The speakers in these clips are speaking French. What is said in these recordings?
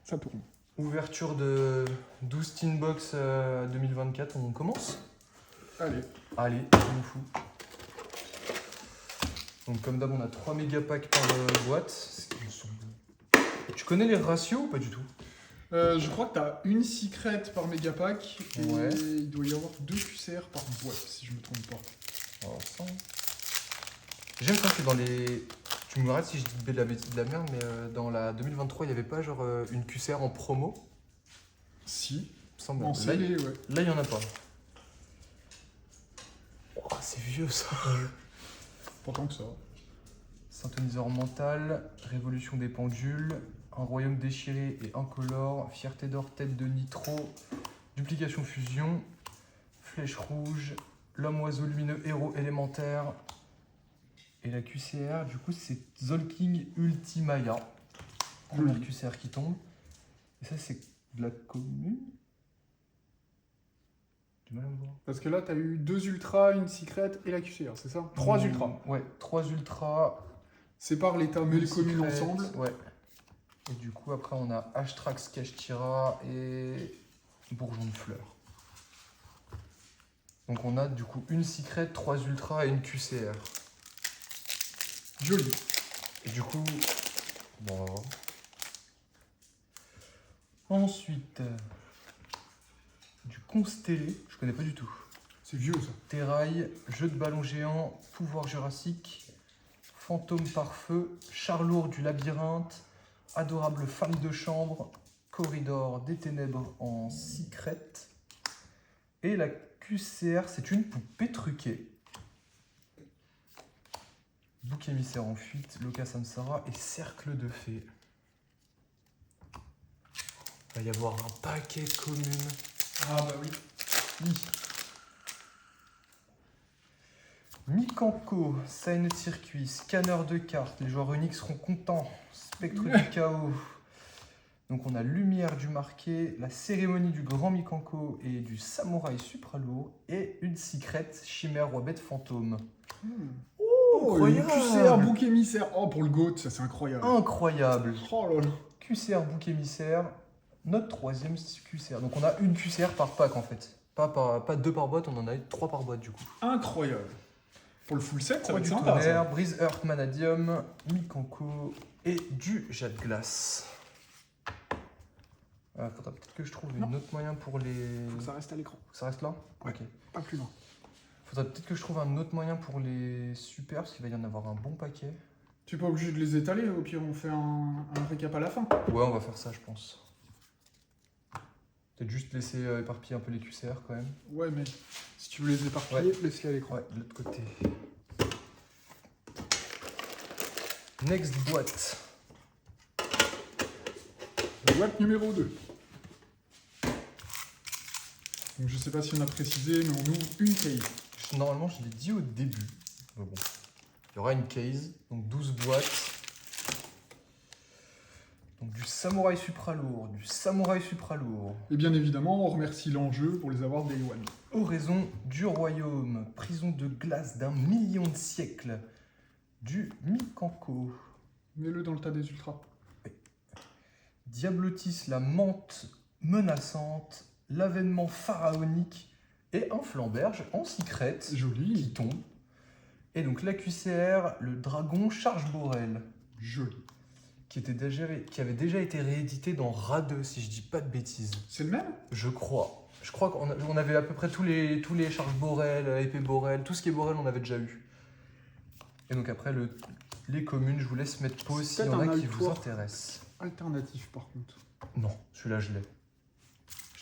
Ça tourne. Ouverture de 12 Teen Box 2024, on commence? Allez. Allez, c'est nous fou. Donc comme d'hab, on a 3 mégapacks par boîte. Ce qui me semble... Tu connais les ratios ou pas du tout? Je crois que tu as une secret par mégapack et Ouais. il doit y avoir 2 QCR par boîte, si je me trompe pas. Alors, ça... J'aime quand que dans les... Tu me arrêtes si je dis de la bêtise de la merde, mais dans la 2023, il n'y avait pas genre une QCR en promo? Si. Il me semble. En Là, scellé, ouais. là, il n'y en a pas. Oh, c'est vieux ça. Pas tant que ça. Synthoniseur mental, révolution des pendules, un royaume déchiré et incolore, fierté d'or, tête de nitro, duplication fusion, flèche rouge, l'homme oiseau lumineux, héros élémentaire. Et la QCR, du coup, c'est Zolking Ultimaya. Première Joli. QCR qui tombe. Et ça, c'est de la commune. Du mal à me voir. Parce que là, tu as eu 2 ultras, une secret et la QCR, c'est ça 3 ultras. Ouais, 3 ultras. Sépare l'état mais une les communes secret, ensemble. Ouais. Et du coup, après, on a Ashtrax Kashtira et Bourgeon de Fleurs. Donc, on a du coup une secret, 3 ultras et une QCR. Joli. Et du coup, bon, on va voir. Ensuite, du Constellé, je connais pas du tout. C'est vieux ça. Terrail, jeu de ballon géant, pouvoir jurassique, fantôme par feu, charlour du labyrinthe, adorable femme de chambre, corridor des ténèbres en secret. Et la QCR, c'est une poupée truquée. Bouc émissaire en fuite, Loca Samsara et cercle de fées. Il va y avoir un paquet de communes. Ah bah oui. Mikanko, Sign Circuit, scanner de cartes, les joueurs uniques seront contents, spectre du chaos. Donc on a Lumière du marqué, la cérémonie du grand Mikanko et du samouraï supralourd et une secret, chimère roi bête fantôme. Oh, une QCR bouc émissaire. Oh, pour le GOAT, ça c'est incroyable. Incroyable. Oh là là. QCR bouc émissaire, notre 3e QCR. Donc on a une QCR par pack en fait. Pas 2 par boîte, on en a 3 par boîte du coup. Incroyable. Pour le full set, ça va Croix être du sympa. tonnerre, Ça. Brise Earth Manadium, Mikanko et du jet de glace. Faudra peut-être que je trouve un autre moyen pour les... Faut que ça reste à l'écran. Ça reste là? Ouais. Ok. Pas plus loin. Faudra peut-être que je trouve un autre moyen pour les super, parce qu'il va y en avoir un bon paquet. Tu n'es pas obligé de les étaler, au pire on fait un récap à la fin. Ouais, on va faire ça, je pense. Peut-être juste laisser éparpiller un peu les QCR quand même. Ouais, mais si tu veux les éparpiller, laisse-les à l'écran. Ouais, de l'autre côté. Next boîte. Boîte numéro 2. Donc je sais pas si on a précisé, mais on ouvre une case. Normalement, je l'ai dit au début. Mais bon. Il y aura une case, donc 12 boîtes. Donc du samouraï supralourd, du samouraï supralourd. Et bien évidemment, on remercie l'enjeu pour les avoir Day One. Oraison du royaume, prison de glace d'un million de siècles. Du Mikanko. Mets-le dans le tas des ultras. Diablotis, la menthe menaçante, l'avènement pharaonique et un flamberge en secret qui Joli. tombe. Et donc la QCR, le dragon charge Borel, Joli. qui avait déjà été réédité dans Ra 2, si je dis pas de bêtises. C'est le même? Je crois. Je crois qu'on avait à peu près tous les charges Borel, épée Borel, tout ce qui est Borel, on avait déjà eu. Et donc après, les communes, je vous laisse mettre pause s'il y en a qui vous intéressent. Alternatif par contre. Non, celui-là, je l'ai.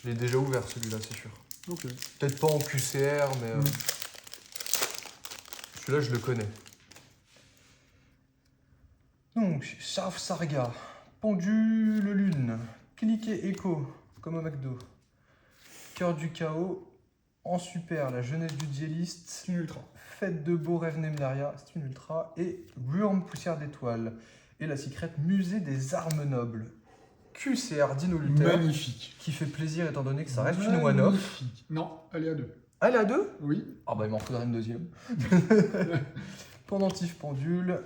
Je l'ai déjà ouvert, celui-là, c'est sûr. Ok. Peut-être pas en QCR, mais celui-là, je le connais. Donc, Shaf Sarga, Pendule Lune, Cliquet Echo, comme au McDo. Cœur du chaos, en super, la jeunesse du dueliste. C'est une ultra. Fête de beau rêve Nemlaria, c'est une ultra. Et Wurm Poussière d'étoiles. Et la secrète Musée des armes nobles. QCR Dino Luther. Magnifique. Qui fait plaisir étant donné que ça reste une one-off. Magnifique. Non, elle est à 2. Ah, elle est à 2? Oui. Ah bah il m'en faudrait une deuxième. Pendentif pendule,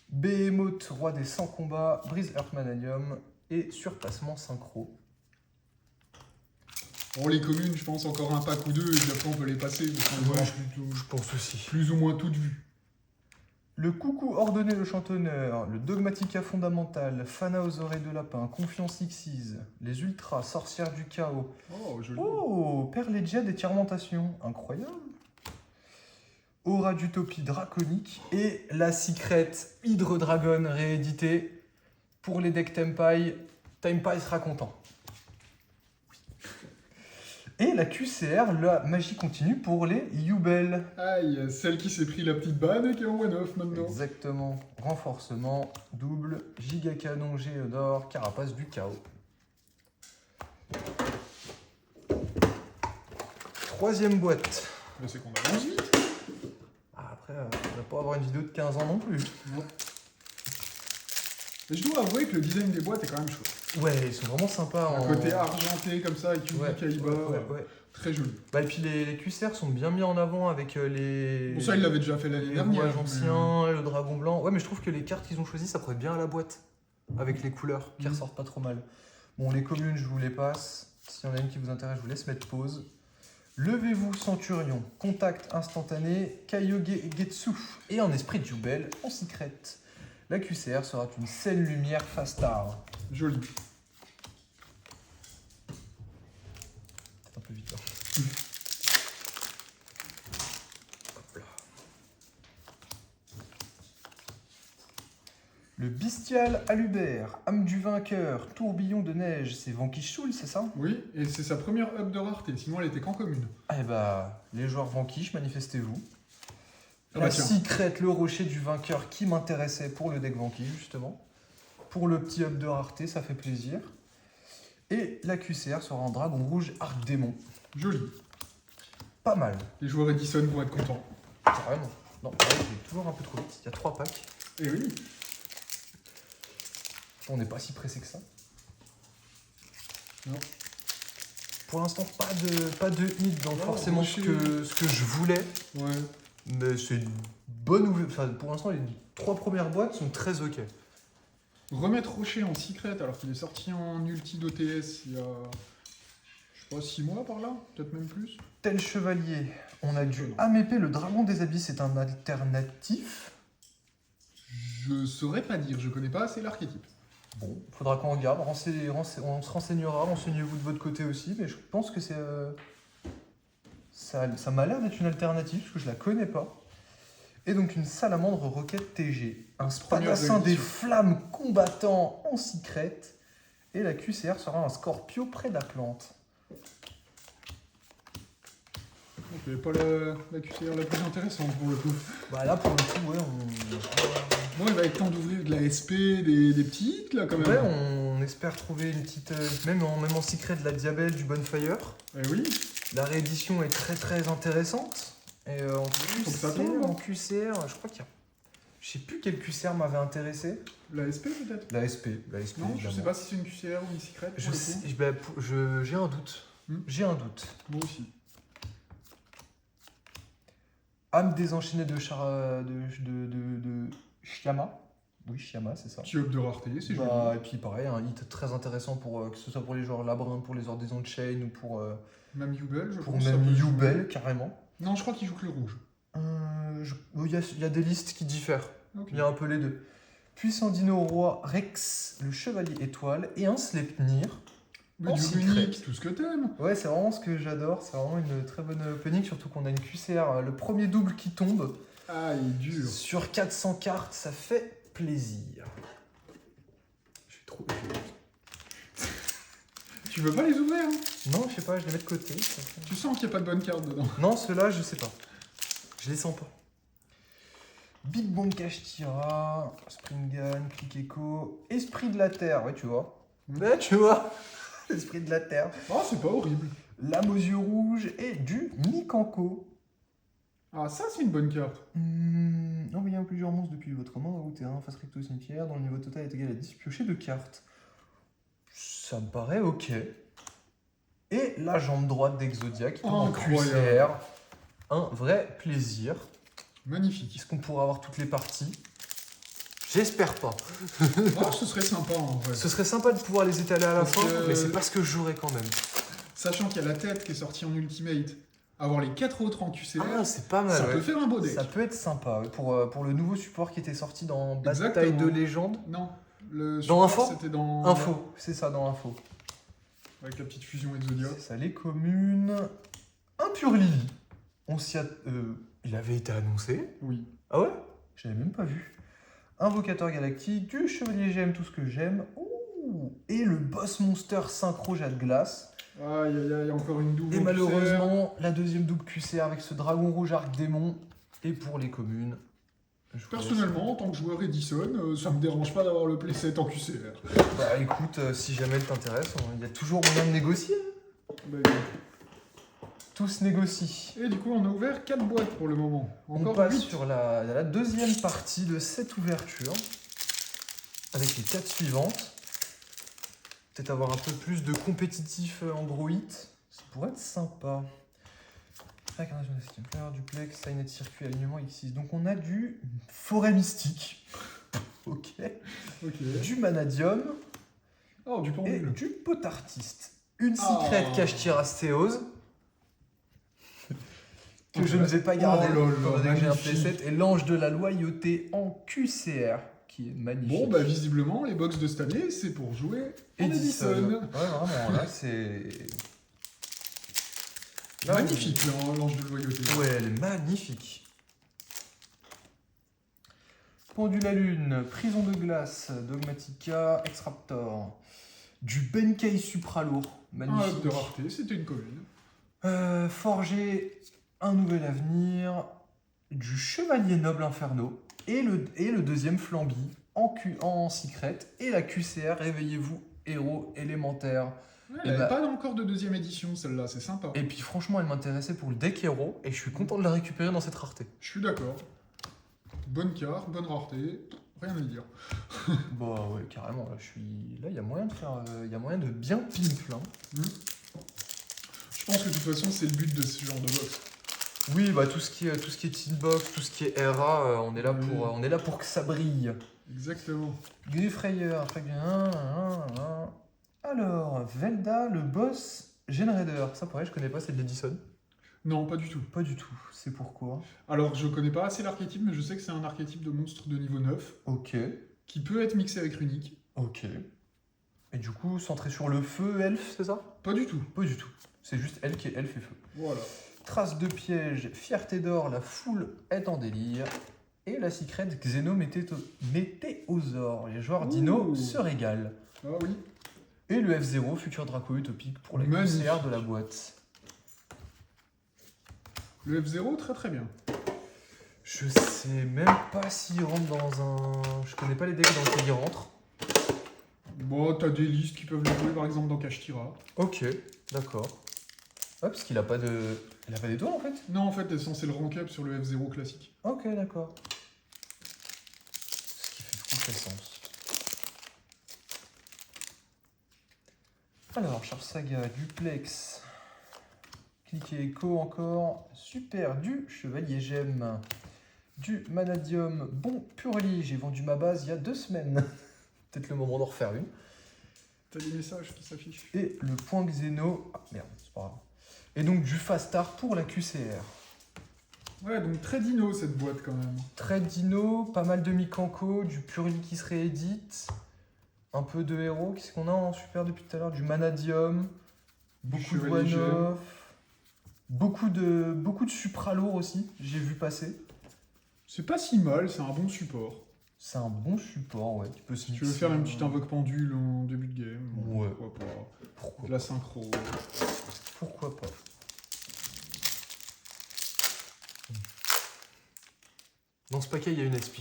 Behemoth, roi des 100 combats, Brise Earth Mananium, et surpassement synchro. Bon, les communes, je pense encore un pack ou deux, et puis après on peut les passer, parce qu'on voit plutôt Je pense aussi. plus ou moins toutes vues. Le coucou ordonné le chantonneur, le dogmatica fondamental, Fana aux oreilles de lapin, Confiance Xyz, les ultras, sorcières du chaos. Oh, joli. Oh, Père Legia d'étirmentation, incroyable. Aura d'utopie draconique et la secret Hydre Dragon réédité pour les decks Tempai. Tempai sera content. Et la QCR, la magie continue pour les Yubel. Aïe, celle qui s'est pris la petite banne et qui est en one-off maintenant. Exactement. Renforcement, double, giga canon Géodore, carapace du chaos. Troisième boîte. Mais c'est qu'on avance vite. Ah, après, on va pas avoir une vidéo de 15 ans non plus. Non. Et je dois avouer que le design des boîtes est quand même chouette. Ouais, ils sont vraiment sympas. Un côté argenté comme ça, avec une Kaiba. Ouais. Très joli. Bah, et puis les QCR sont bien mis en avant avec les. Bon, ça, il l'avait déjà fait l'année les dernière. rouages anciens, le dragon blanc. Ouais, mais je trouve que les cartes qu'ils ont choisies, ça pourrait bien à la boîte. Avec les couleurs qui ressortent pas trop mal. Bon, les communes, je vous les passe. S'il y en a une qui vous intéresse, je vous laisse mettre pause. Levez-vous, Centurion. Contact instantané. Kaioge Getsu. Et un esprit de Jubel en secret. La QCR sera une saine lumière Fastar. Joli. C'est un peu vite là. Hop là. Le bestial Alubert, âme du vainqueur, tourbillon de neige, c'est Vanquish-Soul, c'est ça? Oui, et c'est sa première up de rareté, sinon elle était qu'en commune. Eh bah, les joueurs Vanquish, manifestez-vous. Ah La bah tiens. secret, le rocher du vainqueur qui m'intéressait pour le deck Vanquish, justement. Pour le petit up de rareté, ça fait plaisir. Et la QCR sera en dragon rouge arc démon. Joli. Pas mal. Les joueurs Edison vont être contents. Carrément. Non, pareil, j'ai toujours un peu trop vite. Il y a 3 packs. Et oui. On n'est pas si pressé que ça. Non. Pour l'instant, pas de hit dans Non, forcément ce que je voulais. Ouais. Mais c'est une bonne ouverture. Enfin, pour l'instant, les 3 premières boîtes sont très ok. Remettre Rocher en secret alors qu'il est sorti en ulti d'OTS il y a, je sais pas, 6 mois par là, peut-être même plus. Tel chevalier, on a du Amépé, le dragon des abysses, c'est un alternatif. Je saurais pas dire, je connais pas assez l'archétype. Bon, faudra qu'on regarde, on se renseignera, renseignez-vous de votre côté aussi, mais je pense que c'est... ça m'a l'air d'être une alternative, parce que je la connais pas. Et donc une salamandre roquette TG, un spadassin des flammes combattant en secret, et la QCR sera un Scorpio près de la plante. Ok, pas la QCR la plus intéressante pour le coup. Bah là pour le coup, ouais, Bon, il va être temps d'ouvrir de la SP, des petits hits là quand même. ouais, on espère trouver une petite... même en secret de la Diabelle du Bonfire. Eh oui. La réédition est très très intéressante. Et en Faut que ça QCR, tombe. en QCR, je crois qu'il y a... Je sais plus quel QCR m'avait intéressé. La SP peut-être. La SP, Non, je évidemment. sais pas si c'est une QCR ou une secret. Je pour le sais- coup. bah, j'ai un doute. J'ai un doute. Moi aussi. Âme désenchaînée de Shyama. Oui, Shyama, c'est ça. Petit up de rareté, c'est joli. Bah, et puis pareil, un hit très intéressant pour que ce soit pour les joueurs labyrinthe, pour les ordaisons de chain ou pour Même Yubel, je pour pense. ça même peut jouer. Yubel carrément. Non, je crois qu'il joue que le rouge. Il y a des listes qui diffèrent. Ok. Il y a un peu les deux. Puissant dino roi Rex, le chevalier étoile et un Sleipnir. Mais en du secret. runique, tout ce que t'aimes. Ouais, c'est vraiment ce que j'adore. C'est vraiment une très bonne opening, surtout qu'on a une QCR, le premier double qui tombe. Ah, il est dur. Sur 400 cartes, ça fait plaisir. Je suis trop... Tu veux pas les ouvrir hein? Non, je sais pas, je les mets de côté. Tu sens qu'il n'y a pas de bonne carte dedans. Non, ceux-là, je sais pas. Je les sens pas. Big Bang Kashtira, Springan, Click Echo, Esprit de la Terre, ouais, tu vois. Ouais, tu vois. Esprit de la Terre. Ah, c'est pas horrible. Lame aux yeux rouges et du Mikanko. Ah, ça, c'est une bonne carte. Envoyez plusieurs monstres depuis votre main au terrain face recto au cimetière, dont le niveau total est égal à 10 piochés de cartes. Ça me paraît ok. Et la jambe droite d'Exodiac en Incroyable. QCR. Un vrai plaisir. Magnifique. Est-ce qu'on pourra avoir toutes les parties? J'espère pas. Ah, ce serait sympa en vrai. Ce serait sympa de pouvoir les étaler à la Parce fin, que- mais c'est pas ce que je jouerais quand même. Sachant qu'il y a la tête qui est sortie en Ultimate, avoir les 4 autres en QCR, Ah, c'est pas mal. ça ouais. peut faire un beau deck. Ça peut être sympa ouais, pour le nouveau support qui était sorti dans Bataille Exactement. de légende. Non, le Dans support, Info c'était dans... Info, c'est ça, dans Info. Avec la petite fusion Exodia. C'est ça, les communes. Un pur Lily. Il avait été annoncé. Oui. Ah ouais? Je l'avais même pas vu. Invocateur galactique, du chevalier j'aime tout ce que j'aime. Ouh. Et le boss monster synchro jet de glace. Aïe aïe aïe, encore une double. Et en malheureusement, la deuxième double QCR avec ce dragon rouge arc démon. Et pour les communes. je vous Personnellement, en tant que joueur Edison, ça me dérange pas d'avoir le playset en QCR. laisse. Bah écoute, si jamais elle t'intéresse, il y a toujours moyen de négocier. Bah, Tout se négocie. Et du coup, on a ouvert 4 boîtes pour le moment. On Encore passe 8. sur la deuxième partie de cette ouverture. Avec les 4 suivantes. Peut-être avoir un peu plus de compétitif Android. Ça pourrait être sympa. Incarnation de Skimper, duplex, signet circuit, alignement X6. Donc on a du forêt mystique. Ok. Ok. Du manadium Oh, du et pendule. du pot artiste. Une Ah. secret cache tirastéose. Que je ne vais pas garder Oh là là, étant donné que j'ai un magnifique. playset. Et l'ange de la loyauté en QCR, qui est magnifique. Bon, bah visiblement, les box de cette année, c'est pour jouer en Edison. Edison. Ouais, vraiment, là, c'est... Là, Magnifique, l'ange de loyauté. Ouais, elle est magnifique. Pendule à lune, prison de glace, Dogmatica, Extraptor. Du Benkei Supralourd, Un magnifique. up de rareté, c'était une commune. Forger un nouvel avenir, du Chevalier Noble Inferno, et le deuxième Flamby en secret, et la QCR, réveillez-vous, héros élémentaire. Ouais, Et elle bah- n'avait pas encore de deuxième édition, celle-là, c'est sympa. Et puis franchement, elle m'intéressait pour le deck héros, et je suis content de la récupérer dans cette rareté. Je suis d'accord. Bonne carte, bonne rareté, rien à dire. Bah ouais, carrément, là, il y a moyen de faire... il y a moyen de bien pimp, là. Je pense que de toute façon, c'est le but de ce genre de box. Oui, bah tout ce qui est Tinbox, tout ce qui est RA, on est là Oui. on est là pour que ça brille. Exactement. Griffrayer, alors, Velda, le boss Genraider. Ça, pareil, je connais pas, c'est de l'Edison. Non, pas du tout. Pas du tout, c'est pourquoi. Alors, je connais pas assez l'archétype, mais je sais que c'est un archétype de monstre de niveau 9, Ok, qui peut être mixé avec Runique. ok. Et du coup, centré sur le feu, elfe, c'est ça? Pas du tout. Pas du tout. C'est juste elle qui est elfe et feu. Voilà. Trace de piège, fierté d'or, la foule est en délire. Et la secret Xeno Météosaure. Les joueurs dino Ouh. se régalent. Ah oui. Et le F0, futur Draco utopique pour la Magnifique. QCR de la boîte. Le F0, très très bien. Je sais même pas s'il rentre dans un... Je connais pas les decks dans lesquels il rentre. Bon, t'as des listes qui peuvent le jouer, par exemple, dans Kashtira. Ok, d'accord. Ouais, parce qu'il a pas de... Il a pas d'étoile en fait. Non, en fait, t'es censé le rank up sur le F0 classique. Ok, d'accord. Ce qui fait tout à fait sens. Alors, Charge Saga, Duplex. Cliquez Echo encore. Super, du Chevalier Gemme. Du Manadium. Bon, Purely, j'ai vendu ma base il y a 2 semaines. Peut-être le moment d'en refaire une. T'as des messages qui s'affichent. Et le point Xeno. Ah merde, c'est pas grave. Et donc du Fast Art pour la QCR. Ouais, donc très dino cette boîte quand même. Très dino, pas mal de Mikanko, du Purely qui se réédite. Un peu de héros. Qu'est-ce qu'on a en super depuis tout à l'heure? Du Manadium. Beaucoup de Chevalier one-off. Beaucoup de Supralourd aussi, j'ai vu passer. C'est pas si mal, c'est un bon support. C'est un bon support, ouais. Tu peux se Si tu veux mixer, faire une petite invoque pendule en début de game, bon, Ouais. pourquoi pas. Pourquoi De la synchro. Pourquoi pas? Dans ce paquet, il y a une XP.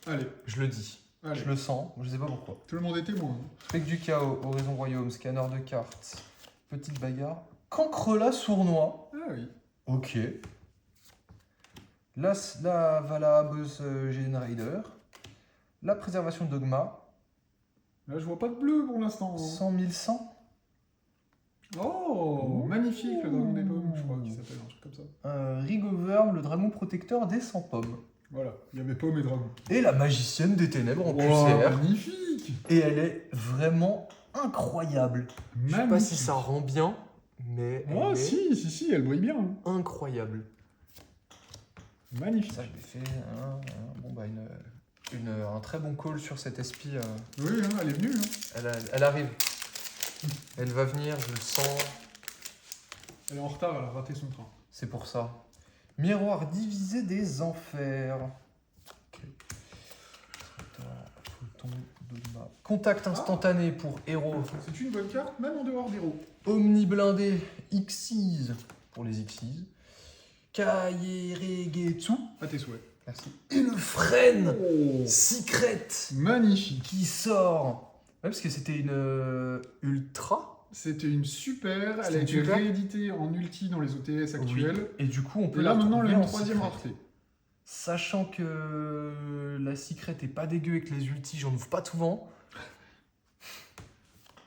Allez, Je le dis. allez. Je le sens, je sais pas pourquoi. Tout le monde est témoin. hein. Spectre du chaos, Horizon Royaume, scanner de cartes, petite bagarre. Cancrela sournois. Ah oui. Ok. La Vala Buzz Genrider. La préservation Dogma. Là, je vois pas de bleu pour l'instant. hein. 100 100. Oh, Ouh. magnifique le dragon des pommes, je crois qu'il s'appelle un truc comme ça. Rigoverm, le dragon protecteur des 100 pommes. Voilà, il y avait Paume et Dragon. Et la magicienne des ténèbres en Wow, QCR. magnifique. Et elle est vraiment incroyable. Je sais pas Magnifique. si ça rend bien, mais Oh, elle est si, elle brille bien. Hein. incroyable. Magnifique. Ça, je l'ai fait. Un très bon call sur cette SP. Oui, hein, elle est venue. Hein. Elle arrive. Elle va venir, je le sens. Elle est en retard, elle a raté son train. C'est pour ça. Miroir divisé des enfers. Ok. Photon de ma... Contact instantané pour héros. C'est une bonne carte, même en dehors d'héros. Omni blindé Xyz pour les Xyz. Kaieregetsu. À tes souhaits. Merci. Et le Frêne Oh, Secret magnifique. qui sort. Ouais, parce que c'était une ultra. C'était une super, elle C'était a une été super. rééditée en ulti dans les OTS actuels. Oui. Et du coup, on peut Et là la maintenant, elle retrouver a une en troisième secret. rareté. Sachant que la secret est pas dégueu avec les ultis, j'en ouvre pas souvent.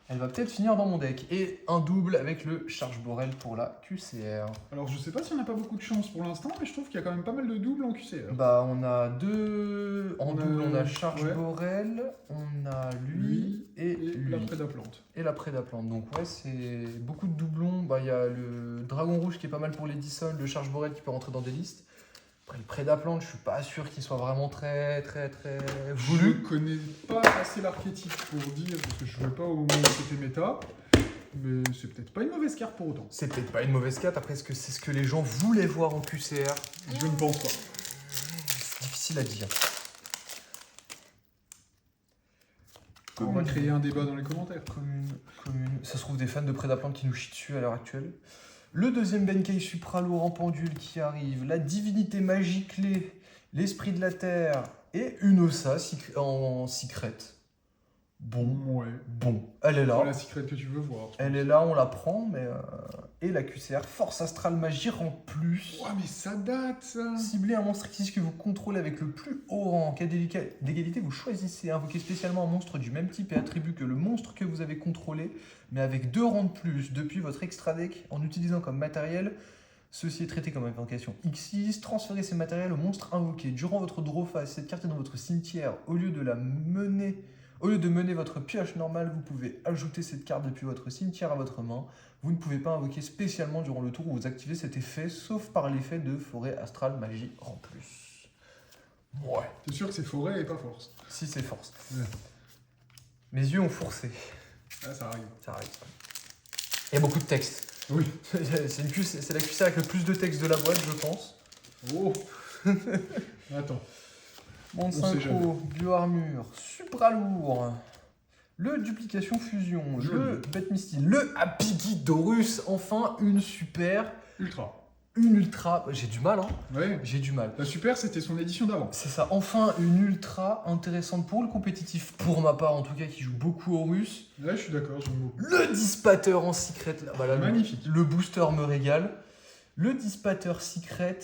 Elle va peut-être finir dans mon deck. Et un double avec le Charge Borel pour la QCR. Alors je sais pas si on n'a pas beaucoup de chance pour l'instant, mais je trouve qu'il y a quand même pas mal de doubles en QCR. Bah, on a deux. En On a- double, on a Charge ouais. Borel, on a lui et et lui. la Prédaplante. Et la Prédaplante. Donc, ouais, c'est beaucoup de doublons. Bah, il y a le Dragon Rouge qui est pas mal pour l'Edison, le Charge Borel qui peut rentrer dans des listes. Après, le Prédaplante, je suis pas sûr qu'il soit vraiment très voulu. Je connais pas assez l'archétype pour dire, parce que je jouais pas au moment où c'était méta, mais c'est peut-être pas une mauvaise carte pour autant. C'est peut-être pas une mauvaise carte. Après, est-ce que c'est ce que les gens voulaient voir en QCR? Je ne pense pas. C'est difficile à dire. On va créer un débat dans les commentaires. Commune. Ça se trouve des fans de Prédaplante qui nous chient dessus à l'heure actuelle. Le deuxième Benkei Supralourd en pendule qui arrive. La divinité magique clé. L'esprit de la terre. Et une Ossa en secret. Bon. Elle est là. C'est la secret que tu veux voir. Elle est là, on la prend, mais... Et la QCR, Force Astrale Magie en plus. Ouais, mais ça date, ça. Ciblez un monstre Xyz que vous contrôlez avec le plus haut rang. En cas d'égalité, vous choisissez. Invoquez spécialement un monstre du même type et attribut que le monstre que vous avez contrôlé, mais avec 2 rangs de plus depuis votre extra deck en utilisant comme matériel. Ceci est traité comme invocation Xyz. Transférez ces matériels au monstre invoqué. Durant votre draw phase, cette carte est dans votre cimetière. Au lieu de mener votre pioche normale, vous pouvez ajouter cette carte depuis votre cimetière à votre main. Vous ne pouvez pas invoquer spécialement durant le tour où vous activez cet effet, sauf par l'effet de forêt astrale magie en plus. Ouais. T'es sûr que c'est forêt et pas force? Si c'est force. Ouais. Mes yeux ont forcé. Ah, ça arrive. Ça arrive. Il y a beaucoup de textes. Oui. C'est la QC avec le plus de textes de la boîte, je pense. Oh. Attends. Monde On sait jamais. synchro, bio-armure, supralourd, le duplication fusion, Joli. le bête mystique, le Happy Guidorus, enfin une super, Ultra. une ultra. J'ai du mal, hein. Ouais. J'ai du mal. La super, c'était son édition d'avant. C'est ça, enfin une ultra intéressante pour le compétitif, pour ma part en tout cas, qui joue beaucoup au russe. Là, je suis d'accord, j'aime beaucoup. Le Dispater en secret, là, bah là, Magnifique. le booster me régale. Le Dispater secret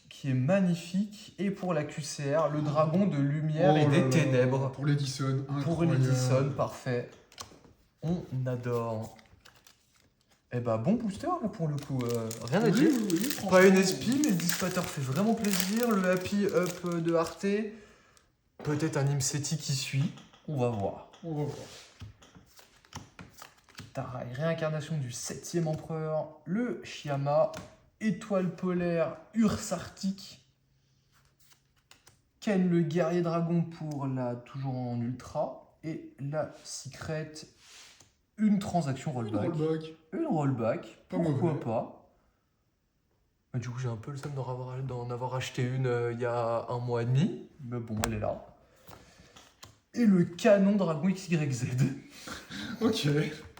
qui est magnifique. Et pour la QCR, le dragon de lumière et Oh là des là. ténèbres. Pour l'Edison, Pour incroyable. l'Edison, parfait. On adore. Eh bah bon booster là pour le coup, rien à Oui, dire. oui, oui, franchement. Pas une SP, mais le Dispater fait vraiment plaisir. Le Happy Up de Arte. Peut-être un Imseti qui suit. On va voir. On va voir. Tarai, réincarnation du 7e empereur. Le Shyama. Étoile polaire, Urs Arctique. Ken le guerrier dragon pour la toujours en ultra. Et la secret, une transaction rollback. Une rollback, Pas pourquoi mauvais. pas. Mais du coup, j'ai un peu le seum d'en avoir acheté une il y a 1 mois et demi. Mais bon, elle est là. Et le canon dragon XYZ. Ok.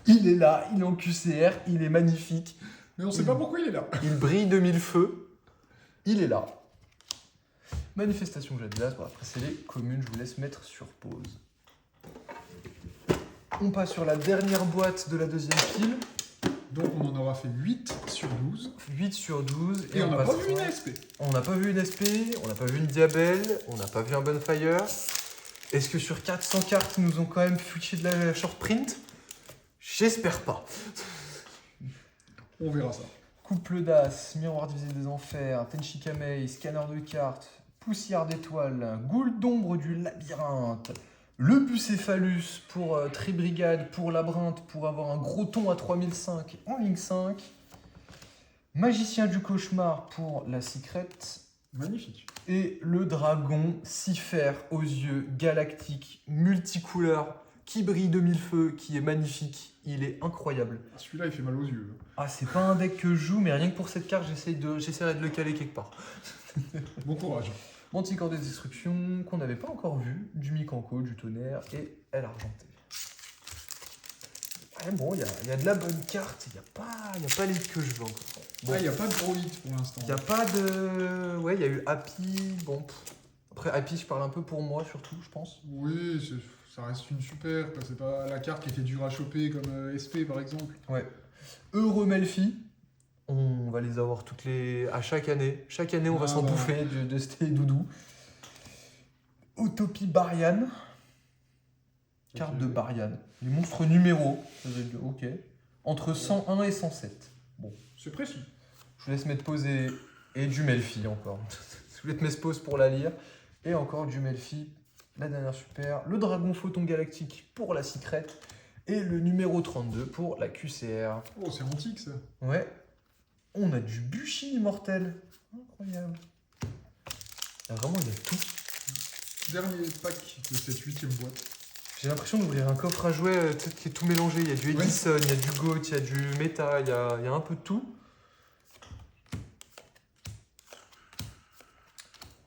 Il est là, il est en QCR, il est magnifique. Mais on sait pas pourquoi il est là. Il brille de 1000 feux. Il est là. Manifestation Jadlas. Bon, après, c'est les communes. Je vous laisse mettre sur pause. On passe sur la dernière boîte de la deuxième pile. Donc on en aura fait 8 sur 12. 8 sur 12. Et on n'a pas passera- vu une SP. On n'a pas vu une SP. On n'a pas vu une Diabelle. On n'a pas vu un Bonfire. Est-ce que sur 400 cartes, ils nous ont quand même fiché de la short print? J'espère pas. On verra ça. Couple d'As, Miroir divisé des enfers, Tenchi Kamei, scanner de cartes Poussière d'étoile, Goule d'ombre du labyrinthe, le Bucéphalus pour Tribrigade, pour Labyrinthe, pour avoir un gros ton à 3005 en ligne 5. Magicien du cauchemar pour la Secret. Magnifique. Et le dragon Cypher aux yeux galactiques, multicouleurs, qui brille de mille feux, qui est magnifique. Il est incroyable. Celui-là, il fait mal aux yeux. Ah, c'est pas un deck que je joue, mais rien que pour cette carte, j'essaierai de le caler quelque part. Bon courage. Manticore de destruction qu'on n'avait pas encore vu, du Mikanko, du tonnerre et elle argentée. Ouais, bon, il y a de la bonne carte, il n'y a pas les que je veux encore. Bon. Ah, il n'y a pas de gros hit pour l'instant. Il n'y a pas de... Ouais, il y a eu Happy, bon... Après, Happy, je parle un peu pour moi, surtout, je pense. Oui, ça reste une super, quoi. C'est pas la carte qui était dure à choper comme SP, par exemple. Ouais. Heureux Melfi, on va les avoir à chaque année. Chaque année, on va s'en bouffer de ces doudous. Utopie Barian. Carte de Barian. Les monstres numéros. Ok. Entre 101 et 107. Bon. C'est précis. Je vous laisse mettre posé. Et du Melfi encore. Je vous laisse mettre pause pour la lire. Et encore du Melfi. La dernière super. Le dragon photon galactique pour la Secret. Et le numéro 32 pour la QCR. Oh, c'est antique, ça. Ouais. On a du Bushi immortel. Incroyable. Vraiment, il y a tout. Dernier pack de cette 8e boîte. J'ai l'impression d'ouvrir un coffre à jouets qui est tout mélangé. Il y a du Edison, il y a du Goat, il y a du Meta, il y a un peu de tout.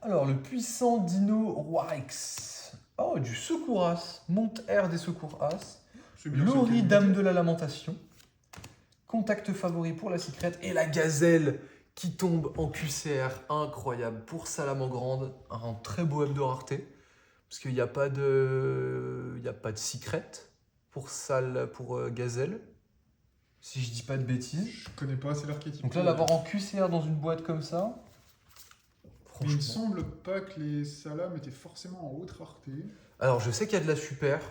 Alors, le puissant Dino Warix. Oh, du Secouras. Monte air des Secouras. Lori, dame de la lamentation. Contact favori pour la Secret. Et la gazelle qui tombe en QCR. Incroyable. Pour Salamandre, un très beau web de rareté. Parce qu'il n'y a pas de... Secret pour gazelle. Si je dis pas de bêtises. Je connais pas assez l'archétype. Donc là, l'avoir en QCR dans une boîte comme ça... Mais il me semble pas que les Salam étaient forcément en haute rareté. Alors, je sais qu'il y a de la super.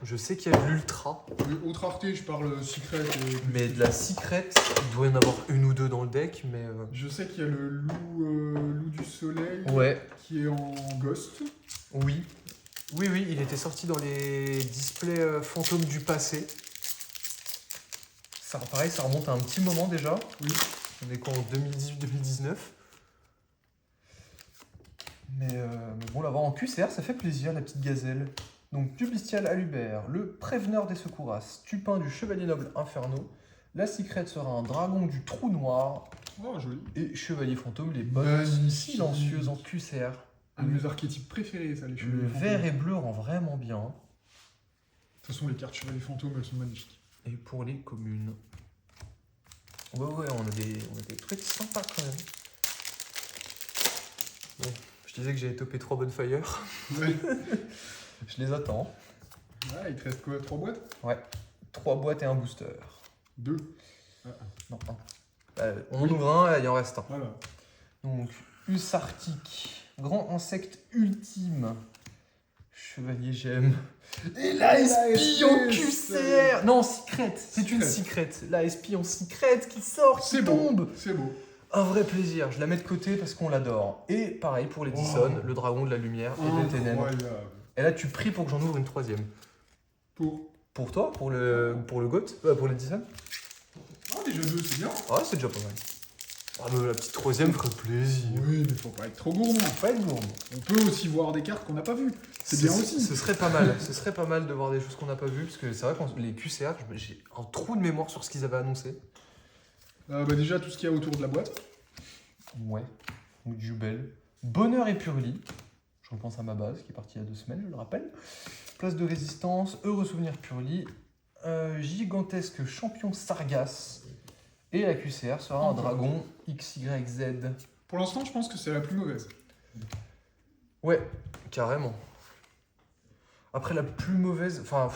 Je sais qu'il y a de l'ultra. Haute rareté, je parle Secret. Mais de la Secret, il doit y en avoir une ou deux dans le deck, mais... Je sais qu'il y a le loup du soleil qui est en Ghost. Oui. Oui, il était sorti dans les displays fantômes du passé. Ça, pareil, ça remonte à un petit moment déjà. Oui. On est quoi, en 2018-2019 ? Mais bon, l'avoir en QCR, ça fait plaisir, la petite gazelle. Donc, du bestial Alubert, le préveneur des Secouras, Tupin du chevalier noble Inferno, la Secret sera un dragon du trou noir. Oh, joli. Et chevalier fantôme, les bonnes silencieuses en QCR. Un de mes archétypes préférés, ça, les chevaliers fantômes. Le vert et bleu rend vraiment bien. De toute façon, les cartes chevaliers fantômes, elles sont magnifiques. Et pour les communes. Ouais, on a des trucs sympas quand même. Bon, je disais que j'avais topé 3 Bonfire. Ouais. Je les attends. Ouais, il te reste quoi, 3 boîtes? Ouais. 3 boîtes et un booster. 2. Non, 1. On en ouvre un, il en reste un. Voilà. Donc, Usarctique, grand insecte ultime. Chevalier gemme. Et la SP en QCR. Non, Secret. C'est une Secret. La SP en Secret qui sort, qui tombe. C'est beau. Un vrai plaisir. Je la mets de côté parce qu'on l'adore. Et pareil pour l'Edison, le dragon de la lumière et des ténèbres. Et là, tu pries pour que j'en ouvre une 3e. Pour toi, pour le GOAT, pour l'Edison. Ah, déjà 2, c'est bien. Ah, c'est déjà pas mal. Ah, mais la petite 3e ferait plaisir. Oui, mais faut pas être trop gourmand. Pas être gourmand. On peut aussi voir des cartes qu'on n'a pas vues. C'est bien aussi. Ce serait pas mal. Ce serait pas mal de voir des choses qu'on n'a pas vues. Parce que c'est vrai que les QCR, j'ai un trou de mémoire sur ce qu'ils avaient annoncé. Déjà, tout ce qu'il y a autour de la boîte. Ouais. Donc, Jubel. Bonheur et Purli. Je repense à ma base qui est partie il y a 2 semaines, je le rappelle. Place de résistance, heureux souvenir Purli. Gigantesque champion Sargas. Et la QCR sera un dragon XYZ. Pour l'instant, je pense que c'est la plus mauvaise. Ouais, carrément. Après, la plus mauvaise... Enfin,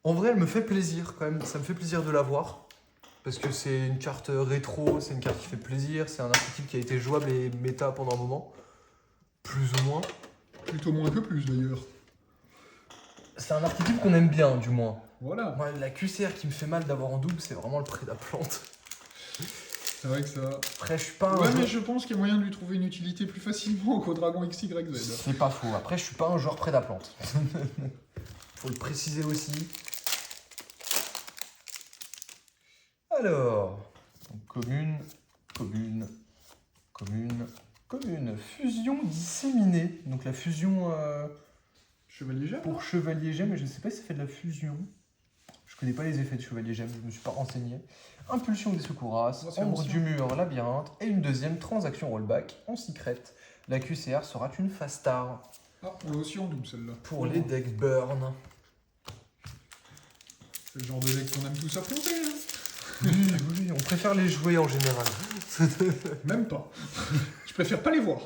en vrai, elle me fait plaisir quand même. Ça me fait plaisir de la voir. Parce que c'est une carte rétro, c'est une carte qui fait plaisir. C'est un archétype qui a été jouable et méta pendant un moment. Plus ou moins. Plutôt moins que plus, d'ailleurs. C'est un archétype qu'on aime bien, du moins. Voilà. Moi, la QCR qui me fait mal d'avoir en double, c'est vraiment le Prédaplante. C'est vrai que ça... Après, je suis pas un Ouais, mais joueur... je pense qu'il y a moyen de lui trouver une utilité plus facilement qu'au dragon XYZ. C'est pas faux. Après, je suis pas un joueur près d'Aplante. Faut le préciser aussi. Alors, donc, commune. Fusion disséminée. Donc la fusion Chevalier Gemme. pour Chevalier Gemme, mais je ne sais pas si ça fait de la fusion. Je connais pas les effets de Chevalier Gemme, je me suis pas renseigné. Impulsion des Secouras, Oh, c'est Ombre ancien. du Mur, Labyrinthe, et une deuxième transaction rollback en secret. La QCR sera une fast star Ah, on l'a aussi en double celle-là. pour les decks burn. C'est le genre de deck qu'on aime tous affronter. Hein. Oui, on préfère les jouer en général. Même pas. Je préfère pas les voir.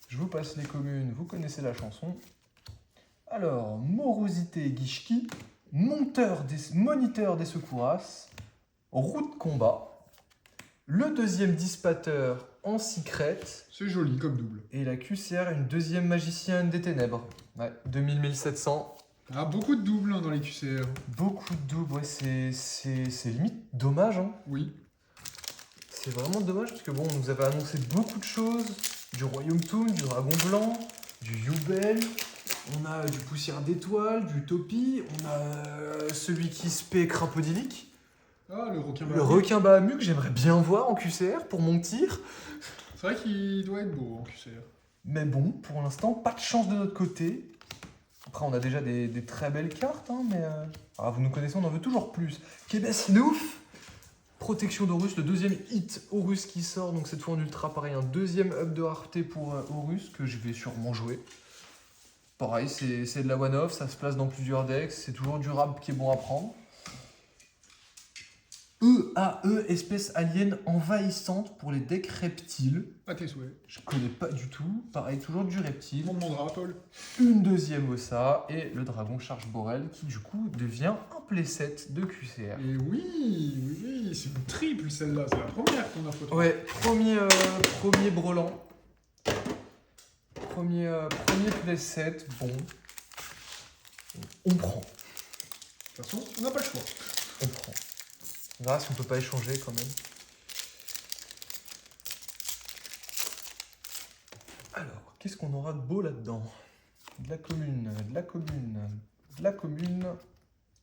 Je vous passe les communes, vous connaissez la chanson. Alors, Morosité Gishki, moniteur des Secouras, route combat, le deuxième dissipateur en secret, C'est joli comme double. et la QCR, une deuxième magicienne des ténèbres. Ouais, 2000-1700. Ah, beaucoup de doubles hein, dans les QCR. Beaucoup de doubles, ouais, c'est limite dommage, hein. Oui. C'est vraiment dommage parce que bon, on nous avait annoncé beaucoup de choses, du Royaume Toon, du Dragon Blanc, du Yubel, on a du Poussière d'étoile, du Topi, on a celui qui se paie Crapodilique, Ah, le requin le Bahamut. requin Bahamut que j'aimerais bien voir en QCR pour mon tir. C'est vrai qu'il doit être beau en QCR. Mais bon, pour l'instant, pas de chance de notre côté. Après, on a déjà des très belles cartes, hein, mais vous nous connaissez, on en veut toujours plus. Kebesnouf, protection d'Horus, le deuxième hit Horus qui sort, donc cette fois en ultra, pareil, un deuxième up de rareté pour Horus que je vais sûrement jouer. Pareil, c'est de la one-off, ça se place dans plusieurs decks, c'est toujours du rab qui est bon à prendre. EAE, espèce alien envahissante pour les decks reptiles. À tes souhaits. Je connais pas du tout. Pareil, toujours du reptile. On demandera à Paul. Une deuxième Ossa et le dragon Charge Borel qui du coup devient un playset de QCR. Et oui, c'est une triple celle-là. C'est la première qu'on a photo. Ouais, premier brelan. Premier playset, bon. On prend. De toute façon, on n'a pas le choix. On prend. On verra si on peut pas échanger quand même. Alors, qu'est-ce qu'on aura de beau là-dedans? De la commune.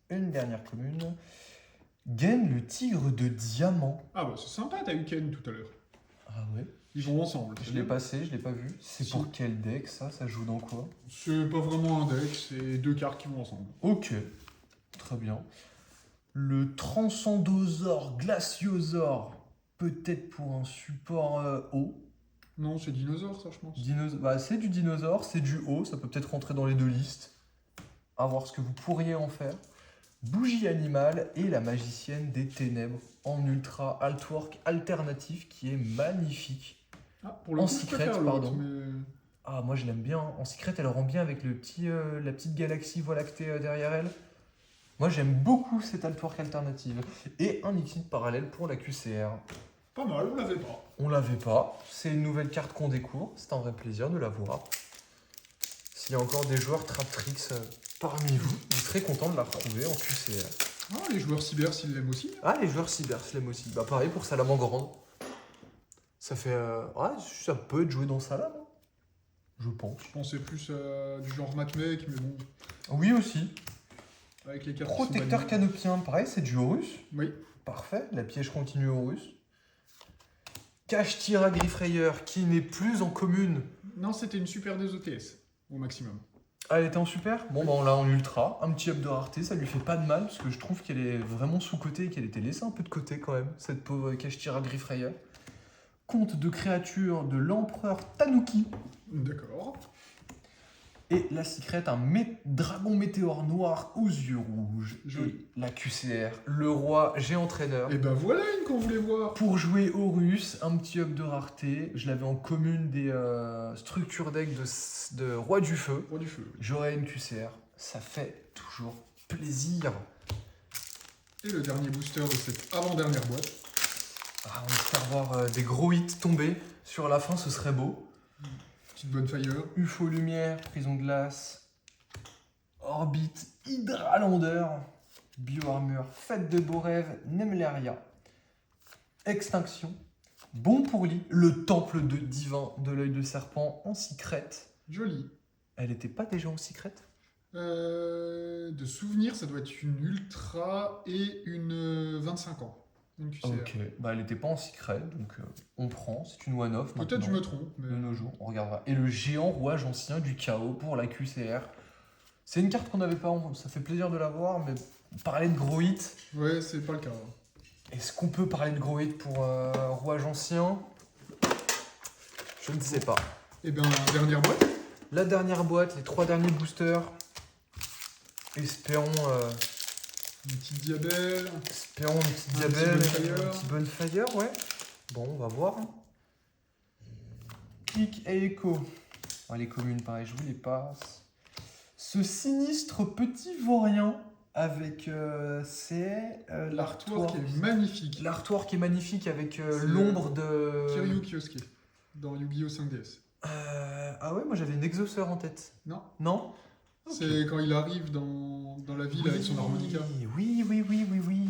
Une dernière commune. Gaine le tigre de diamant. Ah bah c'est sympa, t'as eu Ken tout à l'heure. Ah ouais? Ils vont ensemble. Je l'ai passé, je l'ai pas vu. C'est Si. pour quel deck ça? Ça joue dans quoi? C'est pas vraiment un deck, c'est deux cartes qui vont ensemble. Ok, très bien. Le Transcendosaure Glaciosaure, peut-être pour un support haut. Non, c'est dinosaure ça, je pense. Bah, c'est du dinosaure, c'est du haut, ça peut peut-être rentrer dans les deux listes. À voir ce que vous pourriez en faire. Bougie animale et la magicienne des ténèbres en ultra altwork alternatif qui est magnifique. Ah, pour le En coup, je secret, préfère l'autre, pardon. mais... Ah, moi je l'aime bien. En secret, elle rend bien avec la petite galaxie Voie lactée derrière elle. Moi j'aime beaucoup cette altwork alternative. Et un Exit parallèle pour la QCR. Pas mal, on l'avait pas. On l'avait pas. C'est une nouvelle carte qu'on découvre. C'est un vrai plaisir de la voir. S'il y a encore des joueurs Traptrix parmi vous, vous serez content de la retrouver en QCR. Ah, les joueurs cyber s'ils l'aiment aussi. Ah, les joueurs cyber slam aussi. Bah pareil pour Salamandre. Ça fait... ça peut être joué dans Salam, hein. Je pense. Je pensais plus à du genre matchmake, mais bon, Oui aussi. avec les cartes qui sont Protecteur bannies. canopien, pareil, c'est du Horus. Oui. Parfait, la piège continue Horus. Cache tir à Griffrayeur qui n'est plus en commune. Non, c'était une super 2 OTS, au maximum. Ah, elle était en super? Bon, bah on l'a en ultra. Un petit up de rareté, ça lui fait pas de mal parce que je trouve qu'elle est vraiment sous-cotée et qu'elle était laissée un peu de côté quand même, cette pauvre cache tir à Griffrayeur. Conte de créatures de l'empereur Tanuki. D'accord. Et la secret, dragon météore noir aux yeux rouges. Joli. Et la QCR, le roi géant-traîneur. Et ben voilà une qu'on voulait voir. Pour jouer Horus, un petit up de rareté. Je l'avais en commune des structures deck de Roi du Feu. Roi du feu. J'aurais une QCR. Ça fait toujours plaisir. Et le dernier booster de cette avant-dernière boîte. Ah, on espère voir des gros hits tomber. Sur la fin, ce serait beau. Petite bonfire. UFO Lumière, Prison Glace, Orbite, Hydralander, Bioarmure, Fête de Beaux Rêves, Nemleria, Extinction. Bon pour lit. Le temple de divin de l'œil de serpent en secret. Joli. Elle était pas déjà en secret? De souvenir, ça doit être une Ultra et une 25 ans. Une QCR. Ok, bah elle était pas en secret, donc on prend. C'est une one-off. Peut-être je me trompe. Mais... De nos jours, on regardera. Et le géant rouage ancien du chaos pour la QCR. C'est une carte qu'on n'avait pas, ça fait plaisir de l'avoir, mais parler de gros hits. Ouais, c'est pas le cas. Est-ce qu'on peut parler de gros hits pour rouage ancien? Je ne sais pas. Et bien, dernière boîte. La dernière boîte, les 3 derniers boosters. Espérons Une petite diabelle. une petite Un diabelle, petit Bonfire. un petit bonfire, ouais. Bon, on va voir. Click et Echo. Ah, les communes, pareil, je vous les passe. Ce sinistre petit vaurien avec L'artwork est magnifique. L'artwork est magnifique avec C'est l'ombre de... Kiryu Kyosuke dans Yu-Gi-Oh 5DS. Ah ouais, moi j'avais une exauceur en tête. Non, Non? Ok. c'est quand il arrive dans la ville avec son harmonica. Oui,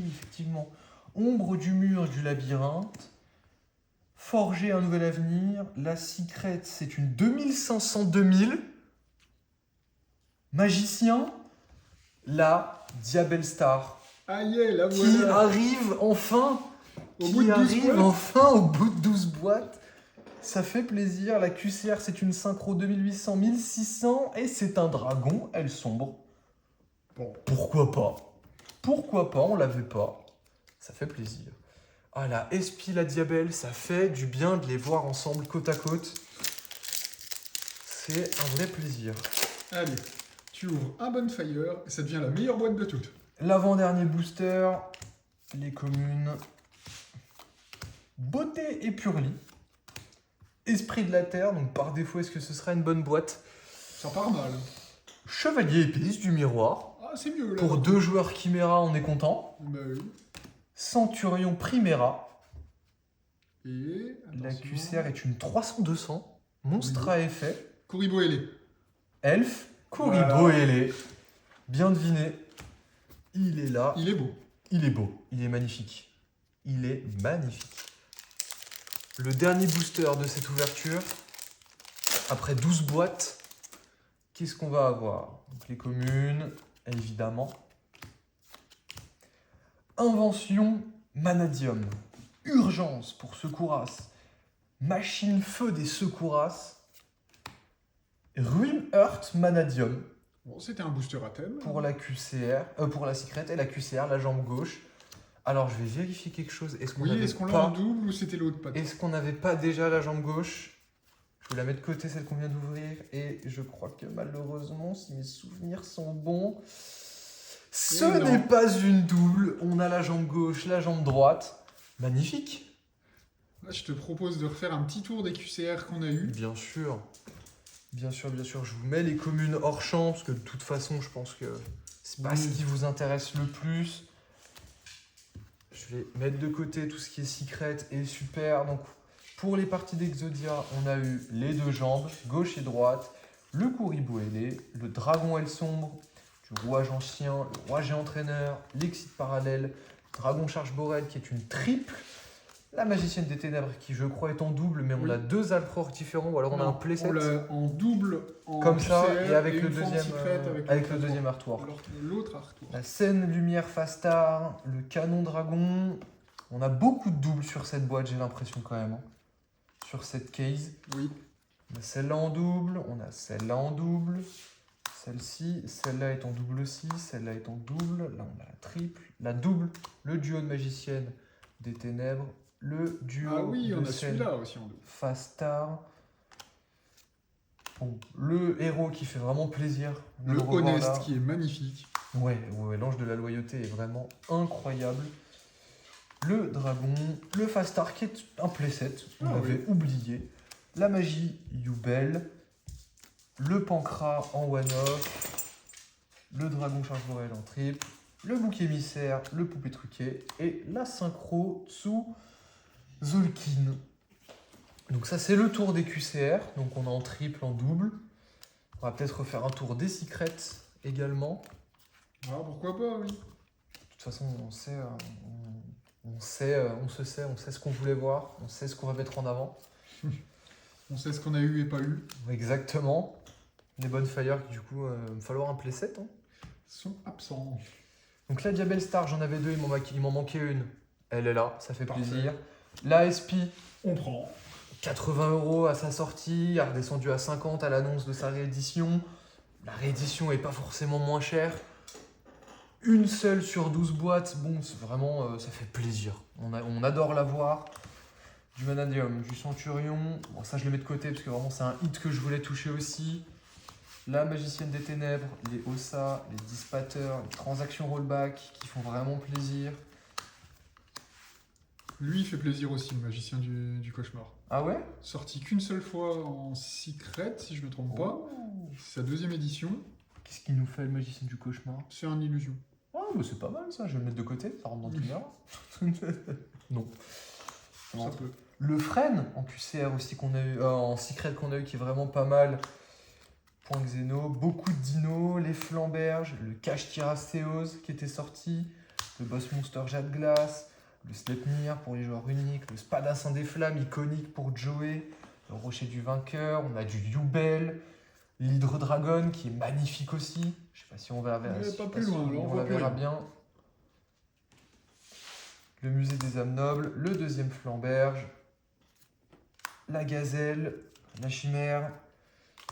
effectivement. Ombre du mur du labyrinthe. Forger un nouvel avenir. La secret, c'est une 2500-2000. Magicien. La Diabel Star. Aïe, la Qui voilà. arrive enfin. Au bout de 12 boîtes. Enfin au bout de 12 boîtes. Ça fait plaisir. La QCR, c'est une synchro 2800-1600. Et c'est un dragon, elle sombre. Bon, Pourquoi pas? Pourquoi pas? On l'avait pas. Ça fait plaisir. Ah la Espi, la Diabelle, ça fait du bien de les voir ensemble côte à côte. C'est un vrai plaisir. allez, tu ouvres un Bonfire et ça devient la meilleure boîte de toutes. L'avant-dernier booster, les communes. Beauté et Purlie. Esprit de la Terre, donc par défaut, est-ce que ce sera une bonne boîte? Ça part mal. Chevalier épice du miroir. Ah, c'est mieux là. Pour 2 joueurs Chimera, on est content. Bah oui. Centurion Primera. Et. La attention. QCR est une 300-200. Monstre à effet. Kuribo Ele. Elfe. Kuribo Voilà. Ele. Bien deviné. Il est là. Il est beau. Il est beau. Il est magnifique. Il est magnifique. Le dernier booster de cette ouverture. Après 12 boîtes. Qu'est-ce qu'on va avoir? Donc les communes, évidemment. Invention Manadium. Urgence pour Secouras. Machine feu des Secouras. Ruin Earth Manadium Bon, c'était un booster à thème. pour la QCR, pour la secrète et la QCR, la jambe gauche. Alors je vais vérifier quelque chose. Est-ce qu'on Oui, avait est-ce qu'on l'a pas... en double ou c'était l'autre patte? Est-ce qu'on n'avait pas déjà la jambe gauche? Je vais la mettre de côté, celle qu'on vient d'ouvrir. Et je crois que malheureusement, si mes souvenirs sont bons, ce Et non. n'est pas une double. On a la jambe gauche, la jambe droite. Magnifique. Là, je te propose de refaire un petit tour des QCR qu'on a eu. Bien sûr. Bien sûr, bien sûr. Je vous mets les communes hors champ, parce que de toute façon, je pense que c'est pas Oui. ce qui vous intéresse le plus. Je vais mettre de côté tout ce qui est secret et super. Donc, pour les parties d'Exodia, on a eu les 2 jambes, gauche et droite, le Kuribo ailé, le dragon aile sombre, du rouage ancien, le rouage et entraîneur, l'exit parallèle, dragon charge borel qui est une triple, la magicienne des ténèbres qui, je crois, est en double, mais on Oui. a 2 alprors différents, ou alors on a un playset. On l'a en double en Comme ça, QCR et avec le une fois en deuxième, secret avec le deuxième artwork. Alors que l'autre artwork. La scène lumière Fastar, le canon dragon. On a beaucoup de doubles sur cette boîte, j'ai l'impression quand même. Hein. Sur cette case. Oui. On a celle-là en double, on a celle-là en double. Celle-ci, celle-là est en double aussi, celle-là est en double. Là, on a la triple, la double, le duo de magicienne des ténèbres, le duo Ah oui, de on a scène celui-là aussi en double. Fastar. Bon, le héros qui fait vraiment plaisir. de Le revoir Honest là. qui est magnifique. Ouais, l'ange de la loyauté est vraiment incroyable. Le dragon, le Fastar qui est un playset, on Ah l'avait oui. oublié. La magie Yubel, le Pancras en one-off, le dragon charge borel en triple, le bouc émissaire, le poupée truqué et la synchro Tsu Zolkin. Donc ça c'est le tour des QCR, donc on est en triple, en double. On va peut-être refaire un tour des secrets également. Ah, pourquoi pas, oui. De toute façon, on sait, On sait ce qu'on voulait voir, on sait ce qu'on va mettre en avant. On sait ce qu'on a eu et pas eu. Exactement. Les Bonfire, du coup, il va falloir un playset. Hein. Sont absents. Donc la Diabell Star, j'en avais deux, il m'en manquait une. Elle est là, ça fait Parfait. plaisir. La SP, On prend. 80 € à sa sortie, a redescendu à 50 à l'annonce de sa réédition. La réédition est pas forcément moins chère. Une seule sur 12 boîtes, bon, c'est vraiment, ça fait plaisir. On adore la voir. Du Vanadium, du Centurion. Bon, ça, je le mets de côté parce que vraiment, c'est un hit que je voulais toucher aussi. La Magicienne des Ténèbres, les Ossa, les Dispater, les Transactions Rollback qui font vraiment plaisir. Lui, il fait plaisir aussi, le magicien du cauchemar. Ah ouais? Sorti qu'une seule fois en secret, si je me trompe pas. Oh. C'est sa 2e édition. Qu'est-ce qu'il nous fait, le Magicien du Cauchemar? C'est un illusion. Ah, bah c'est pas mal ça, je vais le mettre de côté, ça rentre dans le tunnel. Non. Ça peut. Le Frêne en QCR aussi qu'on a eu, en secret qu'on a eu qui est vraiment pas mal. Point Xeno, beaucoup de dinos, les Flamberges, le Cache Tyrastéos qui était sorti, le Boss Monster Jade Glace, le Sleipnir pour les joueurs uniques, le Spadassin des Flammes iconique pour Joey, le Rocher du Vainqueur, on a du Yubel, l'Hydre Dragon qui est magnifique aussi. Je sais pas si on verra, Pas plus loin, alors on la verra bien. Le Musée des âmes nobles, le 2e Flamberge, la Gazelle, la Chimère,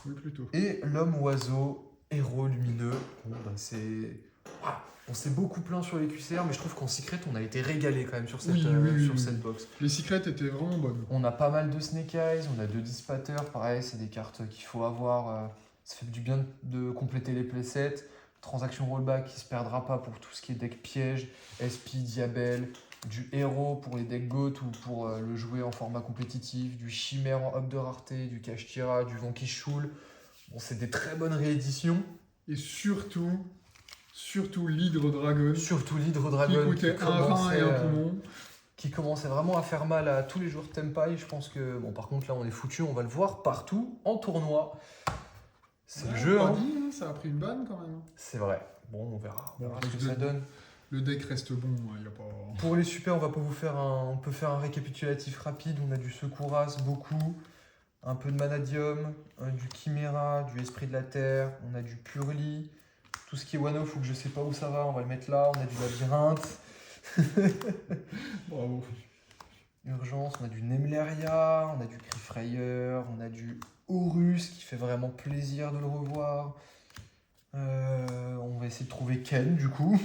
Oui, plutôt. et l'homme-oiseau, héros lumineux. Bon, bah, c'est... On s'est beaucoup plaint sur les QCR, mais je trouve qu'en secret, on a été régalé quand même sur cette, cette box. Les secrets étaient vraiment bonnes. On a pas mal de Snake Eyes, on a 2 Dispater, pareil, c'est des cartes qu'il faut avoir. Ça fait du bien de compléter les playsets. Transaction rollback qui se perdra pas pour tout ce qui est deck piège, SP, Diabel, du héros pour les decks GOAT ou pour le jouer en format compétitif, du chimère en up de rareté, du cache tira, du Vanquish Shul. Bon, c'est des très bonnes rééditions. Et surtout l'Hydre Dragon. Surtout l'Hydre Dragon Qui coûtait un rein et un poumon. Qui commençait vraiment à faire mal à tous les joueurs de Tempai. Je pense que, bon, par contre, là, on est foutu, on va le voir partout en tournoi. C'est le jeu. Hein. Dit, ça a pris une banne quand même. C'est vrai. Bon, on verra ce que ça donne. Le deck reste bon, il y a pas... Pour les super, on va pas vous faire on peut faire un récapitulatif rapide. On a du Secouras, beaucoup. Un peu de Manadium, du Chimera, du Esprit de la Terre. On a du Purli. Tout ce qui est one-off ou que je sais pas où ça va, on va le mettre là. On a du Labyrinthe. Bravo. Urgence, on a du Nemleria, on a du Griffrayer, on a du Horus qui fait vraiment plaisir de le revoir. On va essayer de trouver Ken du coup.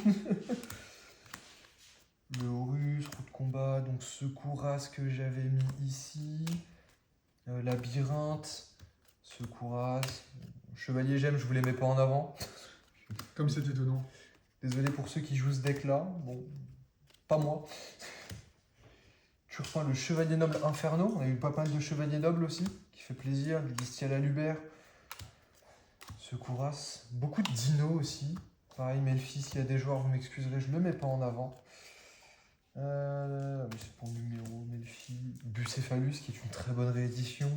Le Horus, roue de combat, donc Secouras que j'avais mis ici. Labyrinthe, Secouras. Chevalier Gemme, je vous les mets pas en avant. Comme c'est étonnant. Désolé pour ceux qui jouent ce deck là. Bon, pas moi. Turpin, le Chevalier Noble Inferno. On a eu pas mal de Chevaliers Nobles aussi, qui fait plaisir. Du Bestial à Lubert. Secouras. Beaucoup de Dino aussi. Pareil, Melfi, s'il y a des joueurs, vous m'excuserez, je le mets pas en avant. C'est pour le numéro, Melfi. Bucephalus, qui est une très bonne réédition.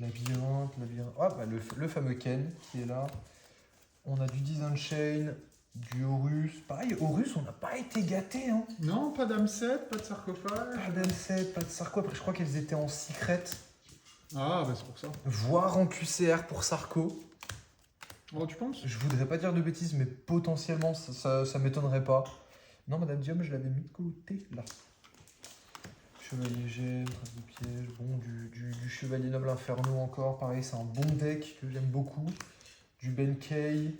Labyrinthe. Ah, bah, le fameux Ken, qui est là. On a du Disenchain, du Horus. Pareil, Horus, on n'a pas été gâtés. Hein. Non, pas d'Amset, pas de sarcophage. Pas d'Amset, pas de Sarko. Après, je crois qu'elles étaient en secret. Ah, bah c'est pour ça. Voire en QCR pour Sarko. Oh, tu penses? Je voudrais pas dire de bêtises, mais potentiellement, ça m'étonnerait pas. Non, Madame Diom, je l'avais mis de côté, là. Chevalier Gemme, trace de piège. Bon, du Chevalier Noble Inferno encore. Pareil, c'est un bon deck que j'aime beaucoup. Du Benkei,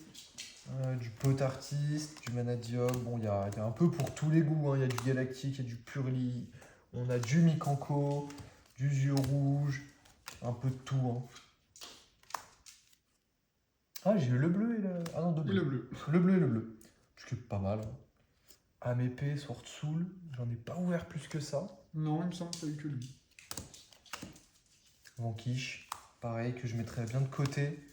du Pot Artist, du Manadium. Bon, il y a un peu pour tous les goûts. Il y a du Galactique, il y a du Purli. On a du Mikanko, du Yeux Rouge. Un peu de tout. Hein. Ah, j'ai eu le bleu et le... Ah non, deux bleus. Et le bleu. Le bleu et le bleu. Ce qui est pas mal. Âme épée, Sword Soul. J'en ai pas ouvert plus que ça. Non, il me semble que t'as eu que lui. Vanquish. Pareil, que je mettrais bien de côté.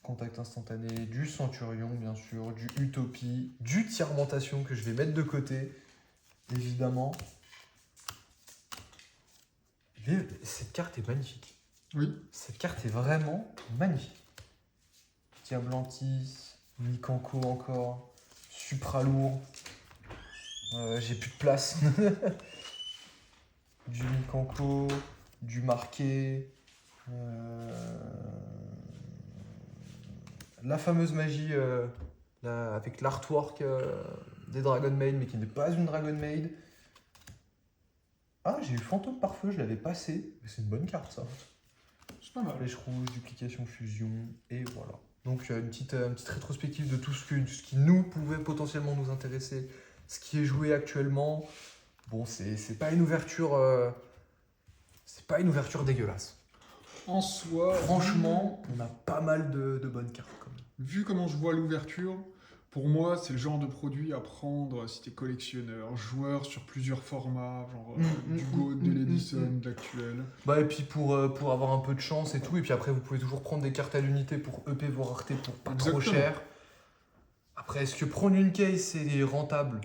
Contact instantané. Du Centurion, bien sûr. Du Utopie. Du Tiermentation que je vais mettre de côté. Évidemment. Cette carte est magnifique. Oui. Cette carte est vraiment magnifique. Diablantis, Mikanko encore, Supralourd. J'ai plus de place. Du Mikanko, du marqué. La fameuse magie avec l'artwork des Dragon Maid, mais qui n'est pas une Dragon Maid. Ah, j'ai eu Fantôme par feu, je l'avais passé. C'est une bonne carte, ça. C'est pas mal. Flèche rouge, duplication, fusion, et voilà. Donc une petite rétrospective de tout ce qui nous pouvait potentiellement nous intéresser, ce qui est joué actuellement. Bon, c'est pas une ouverture, dégueulasse. En soi, Franchement, on a pas mal de bonnes cartes quand même. vu comment je vois l'ouverture, pour moi, c'est le genre de produit à prendre si t'es collectionneur, joueur sur plusieurs formats, genre du GOAT, de l'Edison, de l'actuel. Bah et puis pour avoir un peu de chance et tout, et puis après vous pouvez toujours prendre des cartes à l'unité pour EP vos raretés pour pas trop Exactement. cher. Après, est-ce que prendre une case c'est rentable?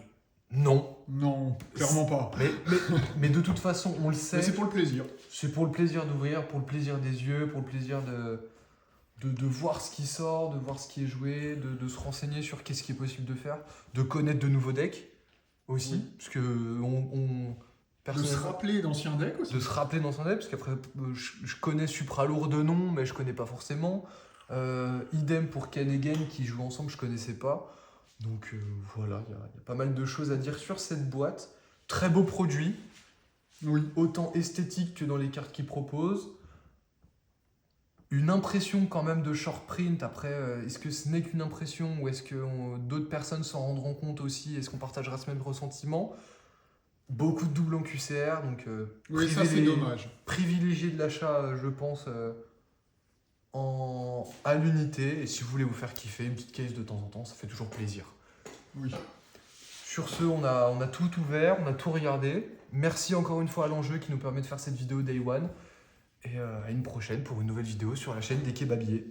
Non. Non, clairement pas. Mais de toute façon, on le sait. Mais c'est pour le plaisir. C'est pour le plaisir d'ouvrir, pour le plaisir des yeux, pour le plaisir de voir ce qui sort, de voir ce qui est joué, de se renseigner sur qu'est-ce qui est possible de faire, de connaître de nouveaux decks aussi, Oui. parce que De se personnellement, rappeler d'anciens decks aussi. de se rappeler dans son deck, parce qu'après je connais Supralourd de nom, mais je connais pas forcément. Idem pour Ken et Gain qui jouent ensemble, je connaissais pas. Donc voilà, il y a pas mal de choses à dire sur cette boîte. Très beau produit, Oui. autant esthétique que dans les cartes qu'ils proposent. Une impression quand même de short print. Après, est-ce que ce n'est qu'une impression ou est-ce que d'autres personnes s'en rendront compte aussi? Est-ce qu'on partagera ce même ressentiment? Beaucoup de doubles en QCR, donc Oui, ça c'est dommage. privilégier de l'achat, je pense, à l'unité. Et si vous voulez vous faire kiffer, une petite case de temps en temps, ça fait toujours plaisir. Oui. Sur ce, on a tout ouvert, on a tout regardé. Merci encore une fois à l'enjeu qui nous permet de faire cette vidéo Day One. Et à une prochaine pour une nouvelle vidéo sur la chaîne des Kebabiers.